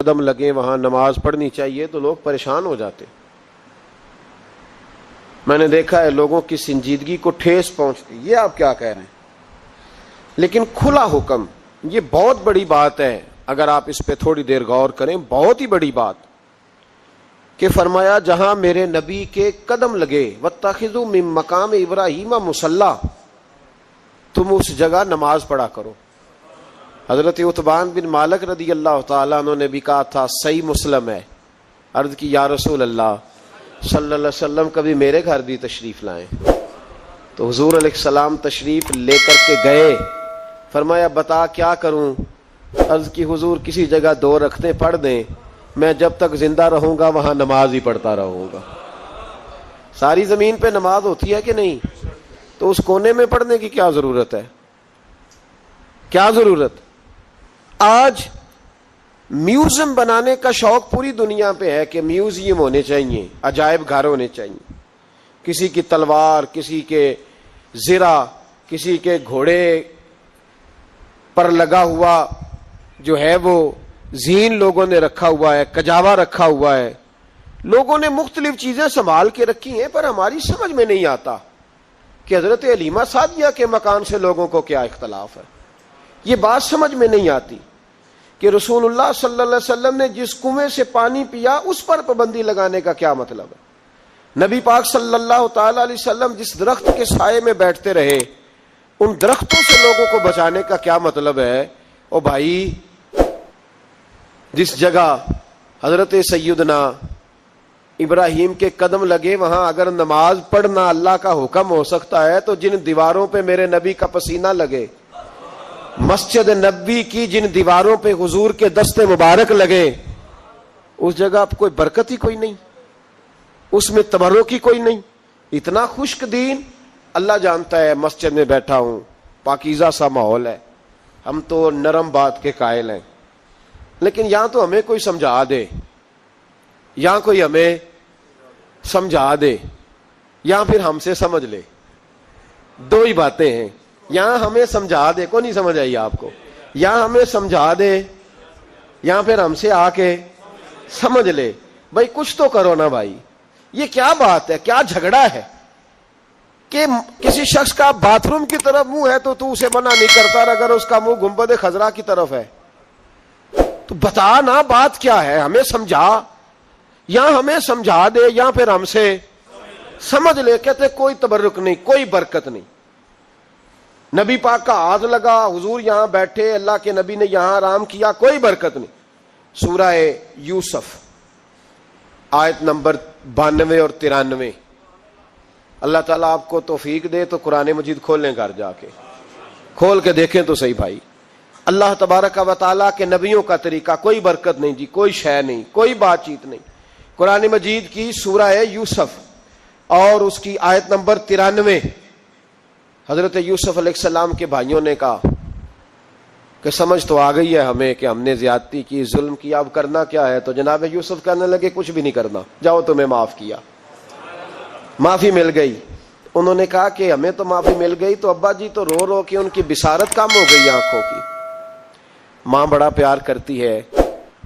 قدم لگے وہاں نماز پڑھنی چاہیے تو لوگ پریشان ہو جاتے. میں نے دیکھا ہے لوگوں کی سنجیدگی کو ٹھیس پہنچتی. یہ آپ کیا کہہ رہے ہیں؟ لیکن کھلا حکم، یہ بہت بڑی بات ہے. اگر آپ اس پہ تھوڑی دیر غور کریں، بہت ہی بڑی بات کہ فرمایا جہاں میرے نبی کے قدم لگے واتخذوا من مقام ابراہیم مصلی، تم اس جگہ نماز پڑھا کرو. حضرت عتبان بن مالک رضی اللہ تعالیٰ عنہ نے بھی کہا تھا، صحیح مسلم ہے، عرض کی یا رسول اللہ صلی اللہ علیہ وسلم کبھی میرے گھر بھی تشریف لائیں. تو حضور علیہ السلام تشریف لے کر کے گئے. فرمایا بتا کیا کروں؟ عرض کی حضور کسی جگہ 2 رکعتیں پڑھ دیں، میں جب تک زندہ رہوں گا وہاں نماز ہی پڑھتا رہوں گا. ساری زمین پہ نماز ہوتی ہے کہ نہیں؟ تو اس کونے میں پڑھنے کی کیا ضرورت ہے؟ کیا ضرورت؟ آج میوزیم بنانے کا شوق پوری دنیا پہ ہے کہ میوزیم ہونے چاہیے، عجائب گھر ہونے چاہیے. کسی کی تلوار، کسی کے زرہ، کسی کے گھوڑے پر لگا ہوا جو ہے وہ زین لوگوں نے رکھا ہوا ہے، کجاوا رکھا ہوا ہے. لوگوں نے مختلف چیزیں سنبھال کے رکھی ہیں، پر ہماری سمجھ میں نہیں آتا کہ حضرت حلیمہ سعدیہ کے مکان سے لوگوں کو کیا اختلاف ہے. یہ بات سمجھ میں نہیں آتی کہ رسول اللہ صلی اللہ علیہ وسلم نے جس کنویں سے پانی پیا اس پر پابندی لگانے کا کیا مطلب ہے. نبی پاک صلی اللہ تعالی علیہ وسلم جس درخت کے سائے میں بیٹھتے رہے ان درختوں سے لوگوں کو بچانے کا کیا مطلب ہے؟ او بھائی، جس جگہ حضرت سیدنا ابراہیم کے قدم لگے وہاں اگر نماز پڑھنا اللہ کا حکم ہو سکتا ہے تو جن دیواروں پہ میرے نبی کا پسینہ لگے، مسجد نبی کی جن دیواروں پہ حضور کے دست مبارک لگے، اس جگہ کوئی برکت ہی کوئی نہیں، اس میں تبرک ہی کوئی نہیں. اتنا خشک دین. اللہ جانتا ہے مسجد میں بیٹھا ہوں، پاکیزہ سا ماحول ہے، ہم تو نرم بات کے قائل ہیں، لیکن یہاں تو ہمیں کوئی سمجھا دے، یہاں کوئی ہمیں سمجھا دے، یہاں پھر ہم سے سمجھ لے. 2 ہی باتیں ہیں، یہاں ہمیں سمجھا دے، کو نہیں سمجھ آئی آپ کو؟ یہاں ہمیں سمجھا دے، یہاں پھر ہم سے آ کے سمجھ لے. بھائی کچھ تو کرو نا بھائی. یہ کیا بات ہے؟ کیا جھگڑا ہے کہ کسی شخص کا باتھ روم کی طرف منہ ہے تو اسے منع نہیں کرتا، اور اگر اس کا منہ گنبد خضرا کی طرف ہے تو بتا نا بات کیا ہے، ہمیں سمجھا. یا ہمیں سمجھا دے یا پھر ہم سے سمجھ لے. کہتے کوئی تبرک نہیں، کوئی برکت نہیں. نبی پاک کا ہاتھ لگا، حضور یہاں بیٹھے، اللہ کے نبی نے یہاں آرام کیا، کوئی برکت نہیں. سورہ یوسف آیت نمبر 92 اور 93. اللہ تعالیٰ آپ کو توفیق دے تو قرآن مجید کھولیں، گھر جا کے کھول کے دیکھیں تو صحیح بھائی. اللہ تبارک و تعالیٰ کے نبیوں کا طریقہ، کوئی برکت نہیں جی، کوئی شے نہیں، کوئی بات چیت نہیں. قرآن مجید کی سورہ یوسف اور اس کی آیت نمبر 93. حضرت یوسف علیہ السلام کے بھائیوں نے کہا کہ سمجھ تو آ گئی ہے ہمیں کہ ہم نے زیادتی کی، ظلم کیا، اب کرنا کیا ہے؟ تو جناب یوسف کہنے لگے کچھ بھی نہیں کرنا، جاؤ تمہیں معاف کیا. معافی مل گئی. انہوں نے کہا کہ ہمیں تو معافی مل گئی، تو ابا جی تو رو رو کے ان کی بصارت کم ہو گئی آنکھوں کی. ماں بڑا پیار کرتی ہے،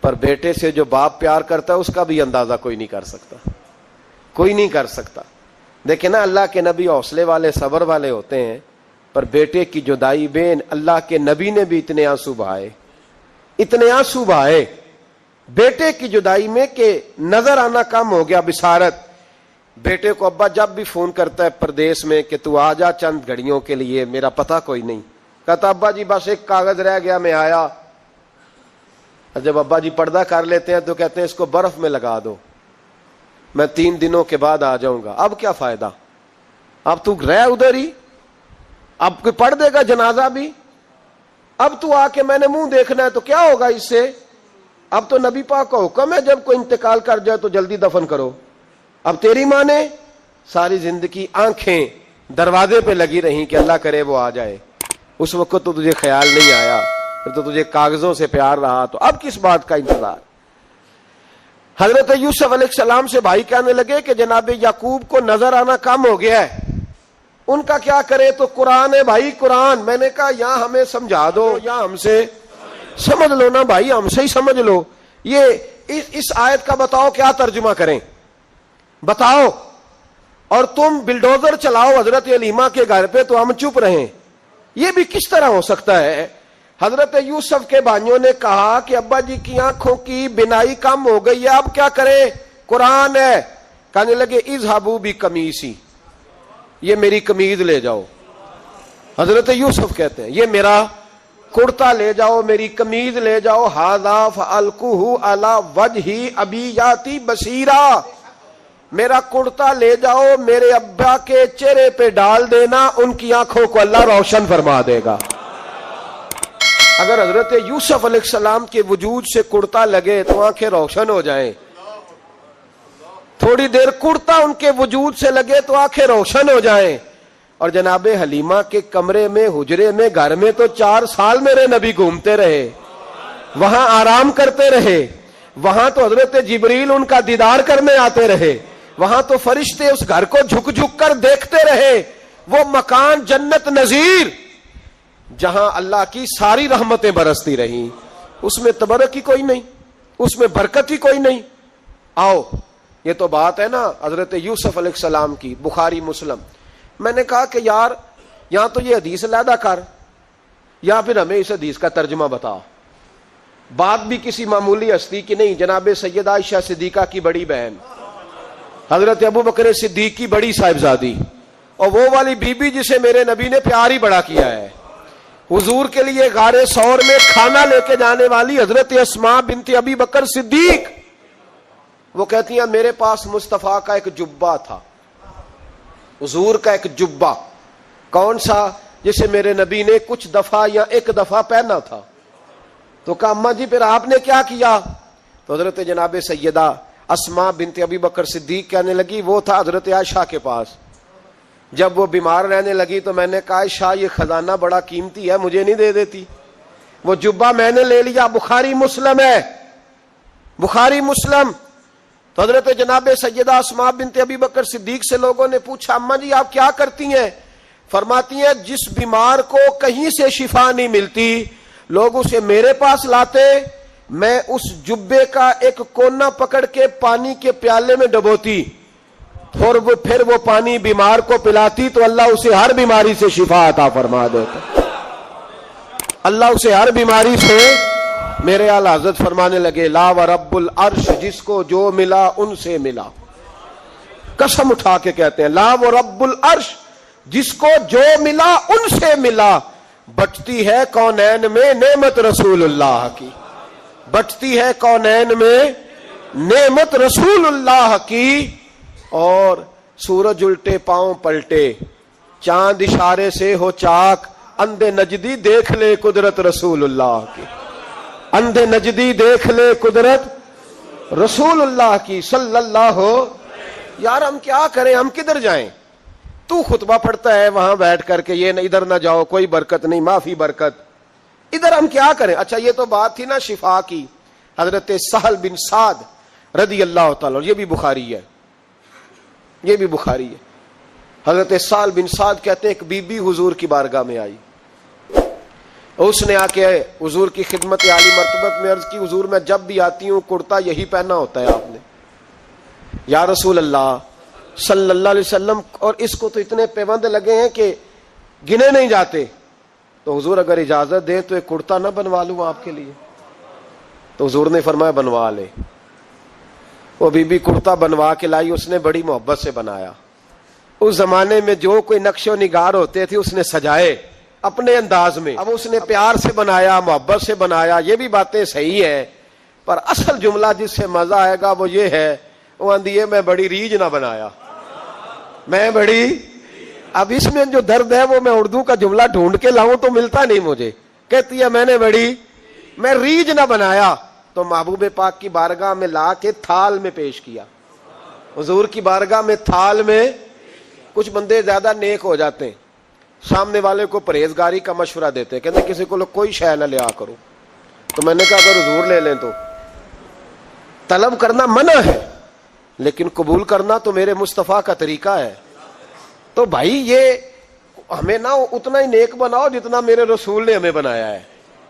پر بیٹے سے جو باپ پیار کرتا ہے اس کا بھی اندازہ کوئی نہیں کر سکتا، کوئی نہیں کر سکتا. دیکھیں نا، اللہ کے نبی حوصلے والے، صبر والے ہوتے ہیں، پر بیٹے کی جدائی بین اللہ کے نبی نے بھی اتنے آنسو بہائے، اتنے آنسو بہائے بیٹے کی جدائی میں کہ نظر آنا کم ہو گیا بصارت. بیٹے کو ابا جب بھی فون کرتا ہے پردیس میں کہ تو آ جا چند گھڑیوں کے لیے، میرا پتہ کوئی نہیں. کہتا ابا جی بس ایک کاغذ رہ گیا، میں آیا. جب ابا جی پردہ کر لیتے ہیں تو کہتے ہیں اس کو برف میں لگا دو، میں 3 دنوں کے بعد آ جاؤں گا. اب کیا فائدہ؟ اب تو رہ ادھر ہی، اب کوئی پڑھ دے گا جنازہ بھی. اب تو آ کے میں نے منہ دیکھنا ہے تو کیا ہوگا اس سے؟ اب تو نبی پاک کا حکم ہے جب کوئی انتقال کر جائے تو جلدی دفن کرو. اب تیری ماں نے ساری زندگی آنکھیں دروازے پہ لگی رہیں کہ اللہ کرے وہ آ جائے. اس وقت تو تجھے خیال نہیں آیا، پھر تو تجھے کاغذوں سے پیار رہا، تو اب کس بات کا انتظار؟ حضرت یوسف علیہ السلام سے بھائی کہنے لگے کہ جناب یعقوب کو نظر آنا کم ہو گیا ہے، ان کا کیا کرے؟ تو قرآن ہے بھائی، قرآن. میں نے کہا یا ہمیں سمجھا دو یا ہم سے سمجھ لو نا بھائی، ہم سے ہی سمجھ لو. یہ اس آیت کا بتاؤ کیا ترجمہ کریں، بتاؤ. اور تم بلڈوزر چلاؤ حضرت علیمہ کے گھر پہ تو ہم چپ رہیں. یہ بھی کس طرح ہو سکتا ہے؟ حضرت یوسف کے بھائیوں نے کہا کہ ابا جی کی آنکھوں کی بینائی کم ہو گئی ہے، اب کیا کریں؟ قرآن ہے. کہنے لگے اذهبوا بقمیصی، یہ میری قمیض لے جاؤ. حضرت یوسف کہتے ہیں یہ میرا کرتا لے جاؤ، میری قمیض لے جاؤ. ھذا فالقوہ علی وجہ ابی یاتی بصیرا، میرا کرتا لے جاؤ میرے ابا کے چہرے پہ ڈال دینا، ان کی آنکھوں کو اللہ روشن فرما دے گا. اگر حضرت یوسف علیہ السلام کے وجود سے کرتا لگے تو آنکھیں روشن ہو جائیں، تھوڑی دیر کرتا ان کے وجود سے لگے تو آنکھیں روشن ہو جائیں. اور جناب حلیمہ کے کمرے میں، حجرے میں، گھر میں تو 4 سال میرے نبی گھومتے رہے، وہاں آرام کرتے رہے، وہاں تو حضرت جبریل ان کا دیدار کرنے آتے رہے، وہاں تو فرشتے اس گھر کو جھک جھک کر دیکھتے رہے. وہ مکان جنت نظیر جہاں اللہ کی ساری رحمتیں برستی رہیں، اس میں تبرک ہی کوئی نہیں، اس میں برکت ہی کوئی نہیں. آؤ، یہ تو بات ہے نا حضرت یوسف علیہ السلام کی، بخاری مسلم. میں نے کہا کہ یار یہاں تو یہ حدیث علیحدہ کر، یا پھر ہمیں اس حدیث کا ترجمہ بتا. بات بھی کسی معمولی ہستی کی نہیں، جناب سیدہ عائشہ صدیقہ کی بڑی بہن، حضرت ابو بکر صدیق کی بڑی صاحبزادی، اور وہ والی بی بی جسے میرے نبی نے پیار ہی بڑا کیا ہے. حضور کے لیے غار ثور میں کھانا لے کے جانے والی حضرت اسماء بنت ابی بکر صدیق، وہ کہتی ہیں میرے پاس مصطفیٰ کا ایک جبہ تھا، حضور کا ایک جبہ. کون سا؟ جسے میرے نبی نے کچھ دفعہ یا ایک دفعہ پہنا تھا. تو کہا اماں جی پھر آپ نے کیا کیا؟ تو حضرت جناب سیدہ اسماء بنت ابی بکر صدیق کہنے لگی وہ تھا حضرت عائشہ کے پاس. جب وہ بیمار رہنے لگی تو میں نے کہا عائشہ یہ خزانہ بڑا قیمتی ہے، مجھے نہیں دے دیتی؟ وہ جبہ میں نے لے لیا. بخاری مسلم ہے، بخاری مسلم. تو حضرت جناب سیدہ اسماء بنت ابی بکر صدیق سے لوگوں نے پوچھا اماں جی آپ کیا کرتی ہیں؟ فرماتی ہیں جس بیمار کو کہیں سے شفا نہیں ملتی لوگ اسے میرے پاس لاتے، میں اس جبے کا ایک کونا پکڑ کے پانی کے پیالے میں ڈبوتی، پھر وہ پانی بیمار کو پلاتی تو اللہ اسے ہر بیماری سے شفا عطا فرما دیتا. اللہ اسے ہر بیماری سے. میرے اعلی حضرت فرمانے لگے لا ورب العرش، جس کو جو ملا ان سے ملا. قسم اٹھا کے کہتے ہیں لا ورب العرش، جس کو جو ملا ان سے ملا. بٹتی ہے کونین میں نعمت رسول اللہ کی، بٹتی ہے کونین میں نعمت رسول اللہ کی. اور سورج الٹے پاؤں پلٹے، چاند اشارے سے ہو چاک، اندھے نجدی دیکھ لے قدرت رسول اللہ کی، اندھے نجدی دیکھ لے قدرت رسول اللہ کی صلی اللہ ہو. یار ہم کیا کریں، ہم کدھر جائیں؟ تو خطبہ پڑھتا ہے وہاں بیٹھ کر کے یہ ادھر نہ جاؤ، کوئی برکت نہیں، معافی برکت. ادھر ہم کیا کریں؟ اچھا یہ تو بات تھی نا شفا کی. حضرت سہل بن سعد رضی اللہ تعالیٰ، یہ بھی بخاری ہے، یہ بھی بخاری ہے. حضرت سہل بن سعد کہتے ہیں ایک بی بی حضور کی بارگاہ میں آئی، اس نے آ کے حضور کی خدمت عالی مرتبت میں عرض کی حضور میں جب بھی آتی ہوں کرتا یہی پہنا ہوتا ہے آپ نے. یا رسول اللہ صلی اللہ علیہ وسلم، اور اس کو تو اتنے پیوند لگے ہیں کہ گنے نہیں جاتے. تو حضور اگر اجازت دے تو ایک کرتا نہ بنوا لوں آپ کے لیے؟ تو حضور نے فرمایا بنوا لے. وہ بی بی کرتا بنوا کے لائی، اس نے بڑی محبت سے بنایا. اس زمانے میں جو کوئی نقش و نگار ہوتے تھے اس نے سجائے اپنے انداز میں. اب اس نے پیار سے بنایا، محبت سے بنایا، یہ بھی باتیں صحیح ہیں، پر اصل جملہ جس سے مزہ آئے گا وہ یہ ہے، وہ آندھی ہے میں بڑی ریج نہ بنایا، میں بڑی. اب اس میں جو درد ہے وہ میں اردو کا جملہ ڈھونڈ کے لاؤں تو ملتا نہیں مجھے. کہتی ہے میں ریج نہ بنایا. تو محبوب پاک کی بارگاہ میں لا کے تھال میں پیش کیا. حضور کی بارگاہ میں تھال میں. کچھ بندے زیادہ نیک ہو جاتے ہیں، سامنے والے کو پرہیزگاری کا مشورہ دیتے ہیں، کہتے کسی کو کوئی شے نہ لیا کرو. تو میں نے کہا اگر حضور لے لیں تو طلب کرنا منع ہے، لیکن قبول کرنا تو میرے مصطفیٰ کا طریقہ ہے. تو بھائی یہ ہمیں نہ اتنا ہی نیک بناؤ جتنا میرے رسول نے ہمیں بنایا ہے.